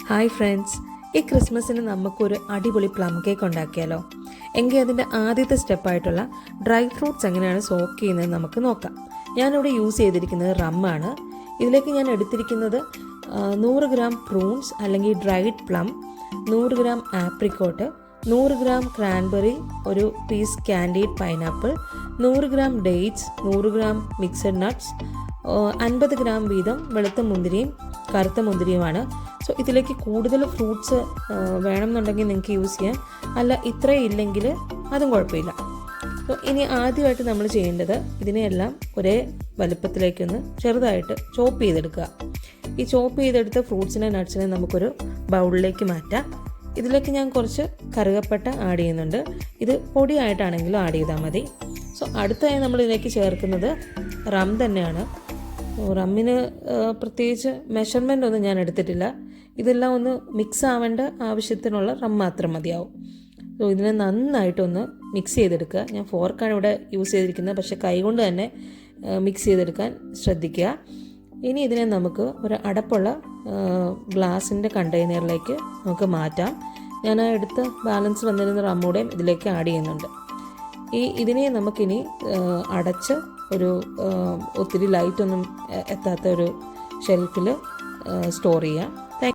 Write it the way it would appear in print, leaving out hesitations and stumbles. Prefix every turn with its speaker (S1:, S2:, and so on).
S1: Hi friends, ഈ ക്രിസ്മസിന് നമുക്കൊരു അടിപൊളി പ്ലം കേക്ക് ഉണ്ടാക്കിയാലോ? എങ്കിൽ അതിൻ്റെ ആദ്യത്തെ സ്റ്റെപ്പായിട്ടുള്ള ഡ്രൈ ഫ്രൂട്ട്സ് എങ്ങനെയാണ് സോക്ക് ചെയ്യുന്നത് നമുക്ക് നോക്കാം. ഞാനിവിടെ യൂസ് ചെയ്തിരിക്കുന്നത് റമ്മാണ്. ഇതിലേക്ക് ഞാൻ എടുത്തിരിക്കുന്നത് 100 ഗ്രാം പ്രൂൺസ് അല്ലെങ്കിൽ dried plum, 100 gram apricot, 100 gram cranberry, ഒരു piece candied pineapple, 100 gram dates, 100 gram mixed nuts, 50 gram വീതം വെളുത്ത മുന്തിരിയും കറുത്ത മുന്തിരിയുമാണ്. സോ ഇതിലേക്ക് കൂടുതൽ ഫ്രൂട്ട്സ് വേണമെന്നുണ്ടെങ്കിൽ നിങ്ങൾക്ക് യൂസ് ചെയ്യാം, അല്ല ഇത്രയും ഇല്ലെങ്കിൽ അതും കുഴപ്പമില്ല. സോ ഇനി ആദ്യമായിട്ട് നമ്മൾ ചെയ്യേണ്ടത് ഇതിനെയെല്ലാം ഒരേ വലുപ്പത്തിലേക്കൊന്ന് ചെറുതായിട്ട് ചോപ്പ് ചെയ്തെടുക്കുക. ഈ ചോപ്പ് ചെയ്തെടുത്ത ഫ്രൂട്ട്സിനെ നട്ട്സിനെ നമുക്കൊരു ബൗളിലേക്ക് മാറ്റാം. ഇതിലേക്ക് ഞാൻ കുറച്ച് കറുകപ്പട്ട ആഡ് ചെയ്യുന്നുണ്ട്. ഇത് പൊടിയായിട്ടാണെങ്കിലും ആഡ് ചെയ്താൽ മതി. സോ അടുത്തായി നമ്മൾ ഇതിലേക്ക് ചേർക്കുന്നത് റം തന്നെയാണ്. റമ്മിന് പ്രത്യേകിച്ച് മെഷർമെൻ്റ് ഒന്നും ഞാൻ എടുത്തിട്ടില്ല. ഇതെല്ലാം ഒന്ന് മിക്സ് ആവേണ്ട ആവശ്യത്തിനുള്ള റം മാത്രം മതിയാവും. സോ ഇതിനെ നന്നായിട്ടൊന്ന് മിക്സ് ചെയ്തെടുക്കുക. ഞാൻ ഫോർക്കാണ് ഇവിടെ യൂസ് ചെയ്തിരിക്കുന്നത്, പക്ഷേ കൈകൊണ്ട് തന്നെ മിക്സ് ചെയ്തെടുക്കാൻ ശ്രദ്ധിക്കുക. ഇനി ഇതിനെ നമുക്ക് ഒരു അടപ്പുള്ള ഗ്ലാസിൻ്റെ കണ്ടെയ്നറിലേക്ക് നമുക്ക് മാറ്റാം. ഞാൻ ആ എടുത്ത് ബാലൻസ് വന്നിരുന്ന റമ്മൂടെയും ഇതിലേക്ക് ആഡ് ചെയ്യുന്നുണ്ട്. ഇതിനെ നമുക്കിനി അടച്ച് ഒരു ഒത്തിരി ലൈറ്റൊന്നും എത്താത്ത ഒരു ഷെൽഫിൽ സ്റ്റോർ ചെയ്യാം.